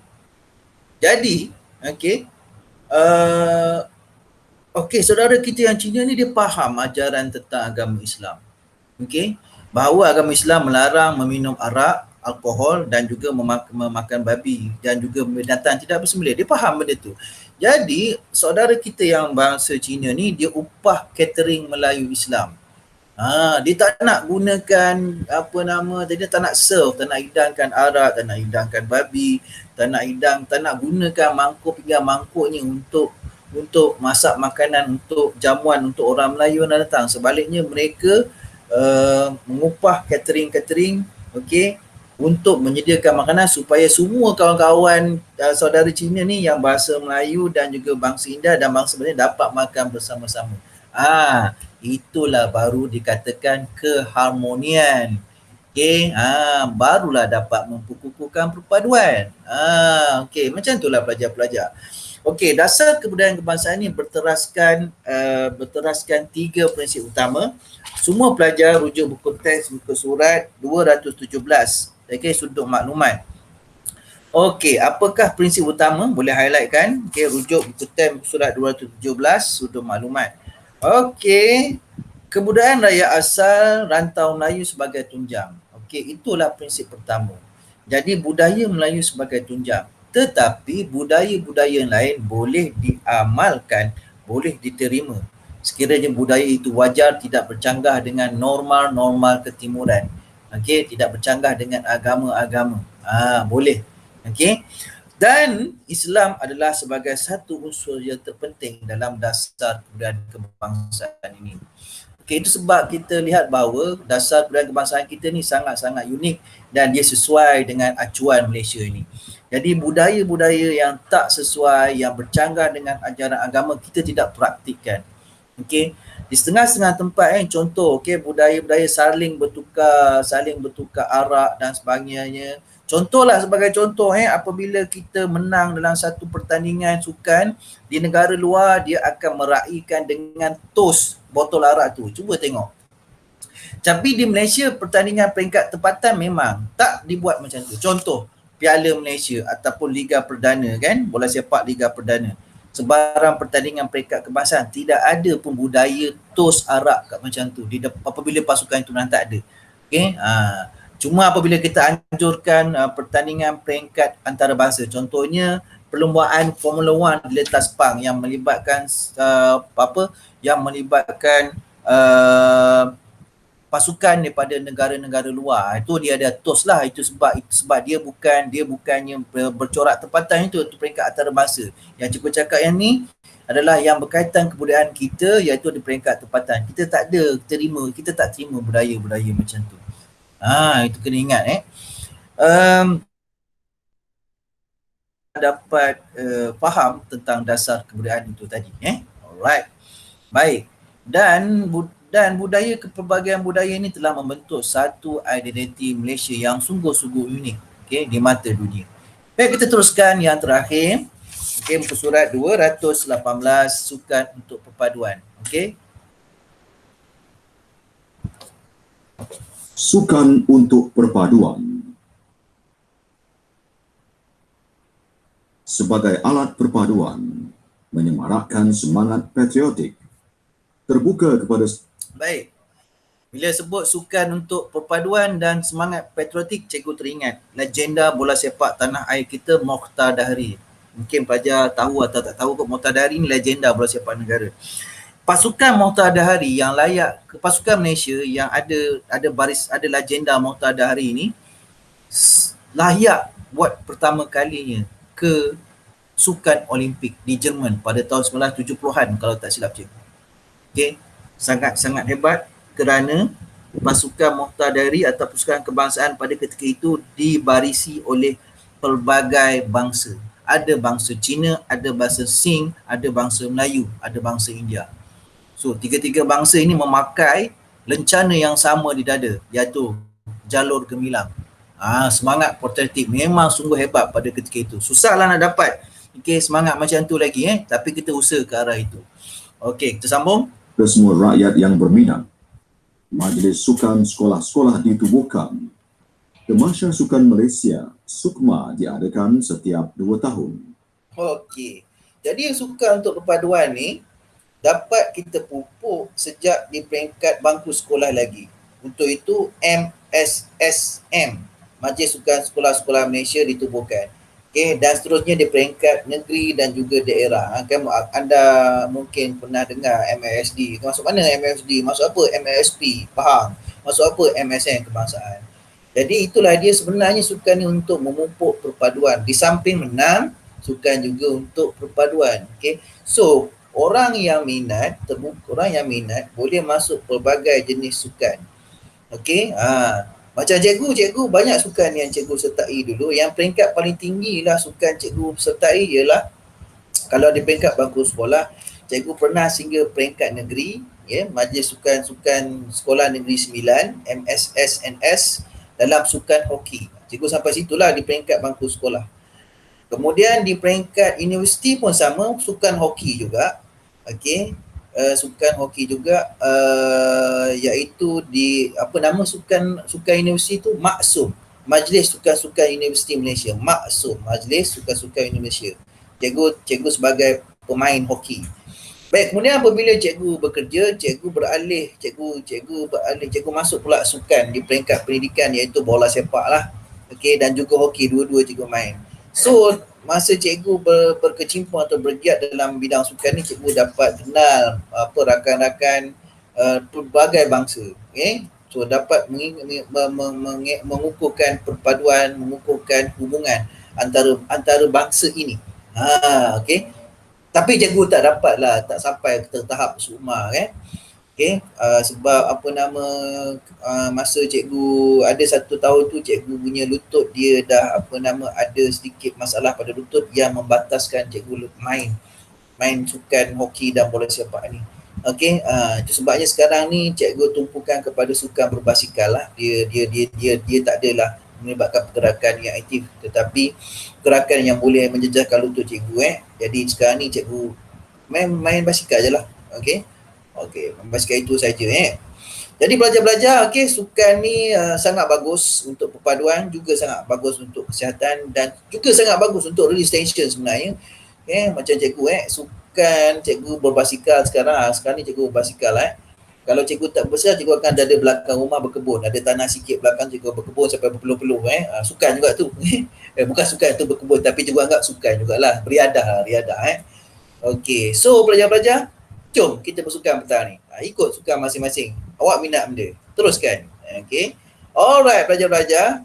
Jadi, saudara kita yang Cina ni dia faham ajaran tentang agama Islam. Okey. Bahawa agama Islam melarang meminum arak, alkohol dan juga memakan babi dan juga binatang tidak bersembelih. Dia faham benda tu. Jadi, saudara kita yang bangsa Cina ni dia upah catering Melayu Islam. Dia tak nak gunakan dia tak nak serve, tak nak hidangkan arak, tak nak hidangkan babi, tak nak gunakan pinggan mangkuk ni untuk masak makanan, untuk jamuan untuk orang Melayu yang datang. Sebaliknya mereka mengupah catering untuk menyediakan makanan supaya semua kawan-kawan saudara Cina ni yang bahasa Melayu dan juga bangsa India dan bangsa Melayu dapat makan bersama-sama. Itulah baru dikatakan keharmonian. Barulah dapat memperkukuhkan perpaduan. Macam itulah pelajar-pelajar. Dasar kebudayaan kebangsaan ini berteraskan 3 prinsip utama. Semua pelajar rujuk buku teks muka surat 217. Untuk maklumat. Apakah prinsip utama? Boleh highlight kan? Rujuk buku teks muka surat 217 untuk maklumat. Kebudayaan raya asal rantau Melayu sebagai tunjang. Itulah prinsip pertama. Jadi budaya Melayu sebagai tunjang. Tetapi budaya-budaya lain boleh diamalkan, boleh diterima. Sekiranya budaya itu wajar, tidak bercanggah dengan norma-norma ketimuran. Tidak bercanggah dengan agama-agama. Boleh. Dan Islam adalah sebagai satu unsur yang terpenting dalam dasar kebudayaan kebangsaan ini. Itu sebab kita lihat bahawa dasar kebudayaan kebangsaan kita ni sangat-sangat unik dan dia sesuai dengan acuan Malaysia ini. Jadi budaya-budaya yang tak sesuai, yang bercanggah dengan ajaran agama, kita tidak praktikkan. Di setengah-setengah tempat contoh budaya-budaya saling bertukar arak dan sebagainya. Contohlah sebagai contoh apabila kita menang dalam satu pertandingan sukan di negara luar, dia akan meraihkan dengan tos botol arak tu. Cuba tengok. Tapi di Malaysia pertandingan peringkat tempatan memang tak dibuat macam tu. Contoh Piala Malaysia ataupun Liga Perdana bola sepak Liga Perdana. Sebarang pertandingan peringkat kebangsaan tidak ada pun budaya tos arak kat macam tu apabila pasukan itu memang tak ada. Cuma apabila kita anjurkan pertandingan peringkat antarabangsa, contohnya perlumbaan Formula 1 di Letas Pang yang melibatkan yang melibatkan pasukan daripada negara-negara luar, itu dia ada TOS lah. Itu sebab dia bukannya bercorak tempatan, itu peringkat antarabangsa. Yang cikgu cakap yang ni adalah yang berkaitan kebudayaan kita, iaitu di peringkat tempatan. Kita tak terima budaya-budaya macam tu. Itu kena ingat dapat faham tentang dasar kebudayaan itu tadi. Alright. Baik. Dan budaya kepelbagaian budaya ini telah membentuk satu identiti Malaysia yang sungguh-sungguh unik, okey, di mata dunia. Baik, kita teruskan yang terakhir. Okey, muka surat 218, sukan untuk perpaduan. Okey. Sukan untuk perpaduan. Sebagai alat perpaduan, menyemarakkan semangat patriotik, terbuka kepada... Baik. Bila sebut sukan untuk perpaduan dan semangat patriotik, cikgu teringat legenda bola sepak tanah air kita, Mokhtar Dahri. Mungkin pelajar tahu atau tak tahu kot, Mokhtar Dahri ni legenda bola sepak negara. Pasukan Mokhtar Dahri yang layak ke pasukan Malaysia yang ada legenda Mokhtar Dahri ni layak buat pertama kalinya ke sukan Olimpik di Jerman pada tahun 1970-an kalau tak silap cikgu. Okey, sangat-sangat hebat kerana pasukan Mokhtar Dahri atau pasukan kebangsaan pada ketika itu dibarisi oleh pelbagai bangsa. Ada bangsa Cina, ada bangsa Sing, ada bangsa Melayu, ada bangsa India. So, tiga-tiga bangsa ini memakai lencana yang sama di dada, iaitu jalur gemilang. Semangat patriotik memang sungguh hebat pada ketika itu. Susahlah nak dapat semangat macam tu lagi, tapi kita usaha ke arah itu. Okey, kita sambung. Semua rakyat yang berminat, Majlis Sukan Sekolah-Sekolah ditubuhkan. Kemasya Sukan Malaysia, SUKMA, diadakan setiap 2 tahun. Okey, jadi sukan untuk perpaduan ni dapat kita pupuk sejak di peringkat bangku sekolah lagi. Untuk itu MSSM, Majlis Sukan Sekolah-Sekolah Malaysia ditubuhkan. Okey, dan seterusnya di peringkat negeri dan juga daerah. Anda mungkin pernah dengar MASD. Masuk mana MASD? Masuk apa? MASP, Pahang. Masuk apa? MSN, Kebangsaan. Jadi itulah dia sebenarnya sukan ni untuk memupuk perpaduan. Di samping menang, sukan juga untuk perpaduan. Okey. So, orang yang minat boleh masuk pelbagai jenis sukan. Okey. Macam cikgu banyak sukan yang cikgu sertai dulu. Yang peringkat paling tinggi lah sukan cikgu sertai ialah, kalau di peringkat bangku sekolah, cikgu pernah sehingga peringkat negeri, Majlis Sukan Sekolah Negeri 9, MSSNS, dalam sukan hoki. Cikgu sampai situlah di peringkat bangku sekolah. Kemudian di peringkat universiti pun sama, sukan hoki juga. Okey, sukan hoki juga, iaitu di sukan universiti tu, Maksum, Majlis Sukan-Sukan Universiti Malaysia. Maksum, Majlis Sukan-Sukan Universiti. Cikgu sebagai pemain hoki. Baik, kemudian apabila cikgu bekerja, cikgu masuk pula sukan di peringkat pendidikan, iaitu bola sepak lah. Okey, dan juga hoki, dua-dua cikgu main. So, masa cikgu berkecimpung atau bergiat dalam bidang sukan ni, cikgu dapat kenal rakan-rakan pelbagai bangsa. Okay? So, dapat mengukuhkan perpaduan, mengukuhkan hubungan antara bangsa ini. Okay? Tapi cikgu tak sampai ke tahap SUKMA, Okay, sebab masa cikgu ada 1 tahun tu, cikgu punya lutut dia dah ada sedikit masalah pada lutut yang membataskan cikgu main sukan hoki dan bola sepak ni. Okey, itu sebabnya sekarang ni cikgu tumpukan kepada sukan berbasikal lah. Dia tak adalah melibatkan pergerakan yang aktif, tetapi gerakan yang boleh menjejaskan lutut cikgu. Jadi sekarang ni cikgu main basikal je lah. Okey, basikal itu saja. Jadi belajar-belajar, sukan ni sangat bagus untuk perpaduan, juga sangat bagus untuk kesihatan, dan juga sangat bagus untuk release tension sebenarnya. Macam cikgu sukan, cikgu berbasikal sekarang ni cikgu berbasikal. Kalau cikgu tak besar, cikgu akan ada belakang rumah berkebun. Ada tanah sikit belakang, cikgu berkebun sampai berpeluh-peluh. Sukan juga tu. Bukan sukan tu berkebun, tapi cikgu anggap sukan jugalah. Riadah. Okey, so pelajar-pelajar, jom kita bersukan petang ni. Ikut sukan masing-masing. Awak minat benda. Teruskan. Okey. Alright pelajar-pelajar.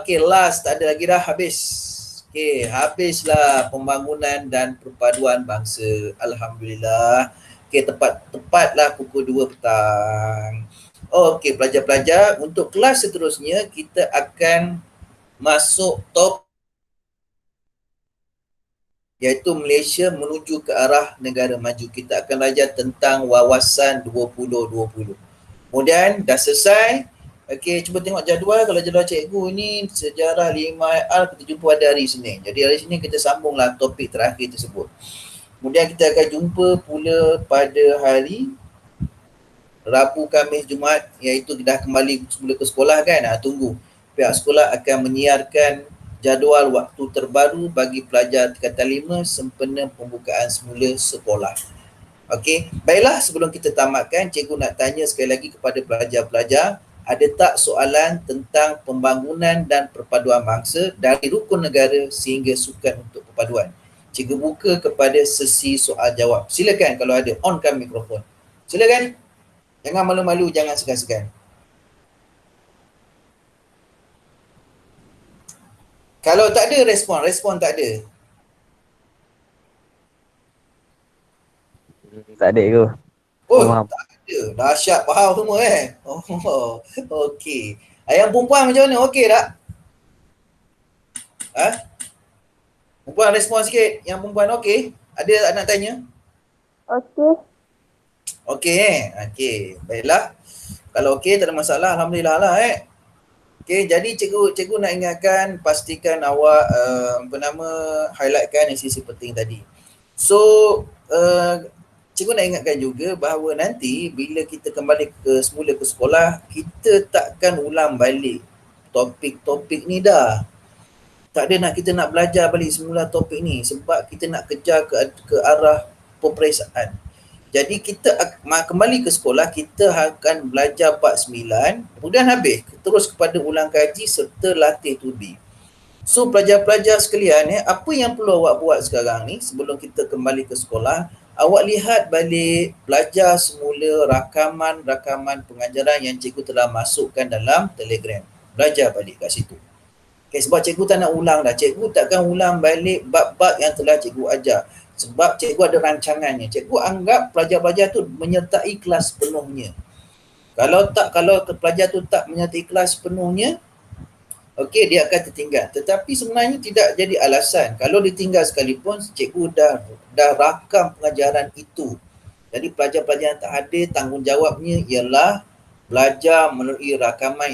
Okey, last, tak ada lagi dah, habis. Okey, habislah pembangunan dan perpaduan bangsa. Alhamdulillah. Okey, tepatlah pukul 2 petang. Okey, pelajar-pelajar, untuk kelas seterusnya kita akan masuk top, iaitu Malaysia menuju ke arah negara maju. Kita akan belajar tentang wawasan 2020. Kemudian dah selesai. Okey, cuba tengok jadual. Kalau jadual cikgu ni sejarah 5R, kita jumpa pada hari Isnin. Jadi hari Isnin kita sambunglah topik terakhir tersebut. Kemudian kita akan jumpa pula pada hari Rabu, Khamis, Jumaat, iaitu dah kembali semula ke sekolah kan. Tunggu. Pihak sekolah akan menyiarkan jadual waktu terbaru bagi pelajar tingkatan 5 sempena pembukaan semula sekolah. Okey, baiklah, sebelum kita tamatkan, cikgu nak tanya sekali lagi kepada pelajar-pelajar, ada tak soalan tentang pembangunan dan perpaduan bangsa dari rukun negara sehingga sukan untuk perpaduan? Cikgu buka kepada sesi soal jawab. Silakan kalau ada, onkan mikrofon. Silakan. Jangan malu-malu, jangan segan-segan. Kalau tak ada respon tak ada. Tak ada ke? Faham. Tak ada. Dahsyat, faham semua okey. Yang perempuan macam mana? Okey tak? Perempuan respon sikit. Yang perempuan okey? Ada nak tanya? Okey. Okey. Baiklah. Kalau okey, tak ada masalah. Alhamdulillah lah Okey, jadi cikgu nak ingatkan, pastikan awak highlightkan yang sisi penting tadi. So, cikgu nak ingatkan juga bahawa nanti bila kita kembali semula ke sekolah, kita takkan ulang balik topik-topik ni dah. Tak ada kita nak belajar balik semula topik ni sebab kita nak kejar ke arah peperiksaan. Jadi kita kembali ke sekolah, kita akan belajar bab 9, kemudian habis terus kepada ulang kaji serta latih tubi. So pelajar-pelajar sekalian, apa yang perlu awak buat sekarang ni sebelum kita kembali ke sekolah, awak lihat balik, belajar semula rakaman pengajaran yang cikgu telah masukkan dalam Telegram. Belajar balik kat situ. Okay, sebab cikgu tak nak ulang dah. Cikgu takkan ulang balik bab-bab yang telah cikgu ajar. Sebab cikgu ada rancangannya. Cikgu anggap pelajar-pelajar tu menyertai kelas penuhnya. Kalau pelajar tu tak menyertai kelas penuhnya, okey, dia akan tertinggal. Tetapi sebenarnya tidak jadi alasan. Kalau ditinggal sekalipun, cikgu dah rakam pengajaran itu. Jadi pelajar-pelajar yang tak hadir, tanggungjawabnya ialah belajar melalui rakaman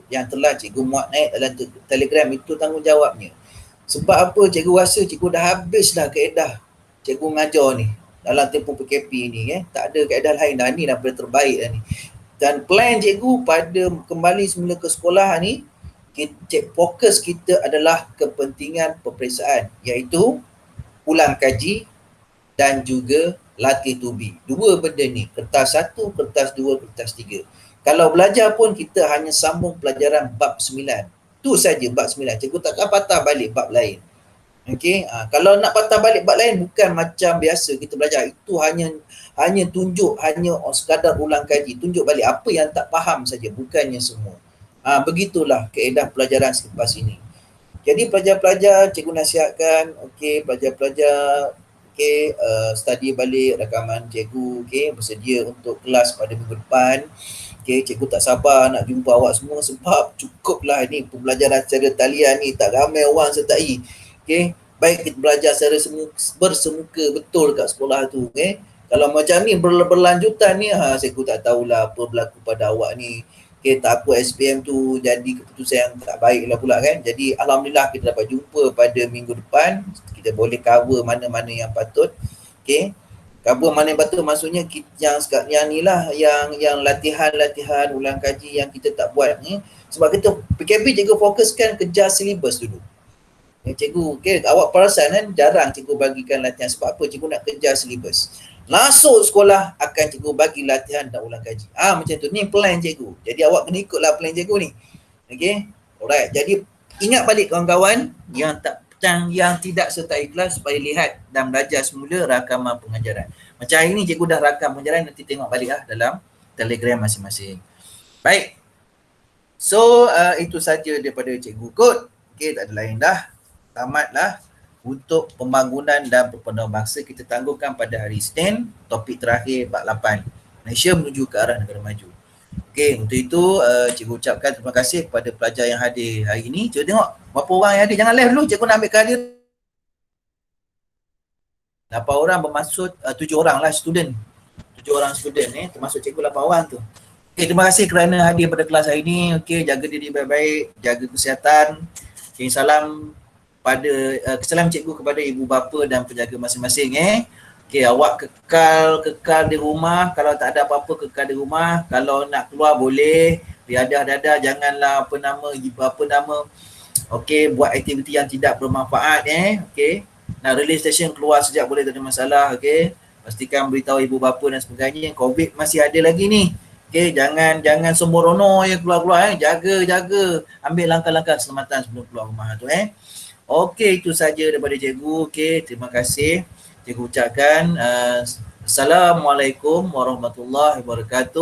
yang telah cikgu muat naik dalam Telegram. Itu tanggungjawabnya. Sebab apa? Cikgu rasa cikgu dah habis dah kaedah cikgu mengajar ni dalam tempoh PKP ni. Tak ada kaedah lain dah, ni dah terbaik dah ni. Dan plan cikgu pada kembali semula ke sekolah ni, fokus kita adalah kepentingan peperiksaan, iaitu ulang kaji dan juga latih tubi. Dua benda ni, kertas 1, kertas 2, kertas 3. Kalau belajar pun kita hanya sambung pelajaran bab 9. Tu saja bab 9. Cikgu takkan patah balik bab lain. Okey, kalau nak patah balik bab lain bukan macam biasa kita belajar. Itu hanya tunjuk, hanya sekadar ulang kaji, tunjuk balik apa yang tak faham saja, bukannya semua. Begitulah kaedah pelajaran selepas ini. Jadi pelajar-pelajar, cikgu nasihatkan, okey, pelajar-pelajar, okey, study balik rakaman cikgu, okey, bersedia untuk kelas pada minggu depan. Okey, cikgu tak sabar nak jumpa awak semua sebab cukuplah ini pembelajaran secara talian ni, tak ramai orang sertai. Okey, baik kita belajar secara bersemuka betul kat sekolah tu. Okey, kalau macam ni berlanjutan ni, cikgu tak tahulah apa berlaku pada awak ni. Okey, takut SPM tu jadi keputusan yang tak baik lah pula kan. Jadi alhamdulillah kita dapat jumpa pada minggu depan. Kita boleh cover mana-mana yang patut. Okey, cover mana yang patut maksudnya yang ni lah, yang latihan ulang kaji yang kita tak buat ni. Sebab kita PKP cikgu fokuskan kejar silibus dulu. Cikgu, awak perasan kan jarang cikgu bagikan latihan. Sebab apa? Cikgu nak kejar silibus. Masuk sekolah akan cikgu bagi latihan dan ulang kaji. Macam tu. Ni plan cikgu. Jadi awak kena ikutlah plan cikgu ni. Okey. Alright. Jadi ingat balik kawan-kawan yang tidak serta ikhlas supaya lihat dan belajar semula rakaman pengajaran. Macam hari ni cikgu dah rakam pengajaran, nanti tengok balik dalam Telegram masing-masing. Baik. So itu saja daripada cikgu Kot. Okey, tak ada lain dah. Tamatlah. Untuk pembangunan dan perpaduan bangsa kita tangguhkan pada hari Isnin, topik terakhir bab 8. Malaysia menuju ke arah negara maju. Okey, untuk itu cikgu ucapkan terima kasih kepada pelajar yang hadir hari ini. Cikgu tengok berapa orang yang hadir. Jangan live dulu, cikgu nak ambil kehadiran. 8 orang bermaksud 7 orang lah student. 7 orang student termasuk cikgu 8 orang tu. Okey, terima kasih kerana hadir pada kelas hari ini. Okey, jaga diri baik-baik, jaga kesihatan. Okey, salam salam cikgu kepada ibu bapa dan penjaga masing-masing Okey, awak kekal di rumah. Kalau tak ada apa-apa, kekal di rumah. Kalau nak keluar boleh. Riadah-riadah, janganlah okey, buat aktiviti yang tidak bermanfaat Okey. Nak release station keluar sejak boleh, tak ada masalah. Okey. Pastikan beritahu ibu bapa dan sebagainya. COVID masih ada lagi ni. Okey, jangan sembrono keluar-keluar Jaga. Ambil langkah-langkah keselamatan sebelum keluar rumah tu Okey, itu saja daripada cikgu. Okey, terima kasih. Cikgu ucapkan Assalamualaikum warahmatullahi wabarakatuh.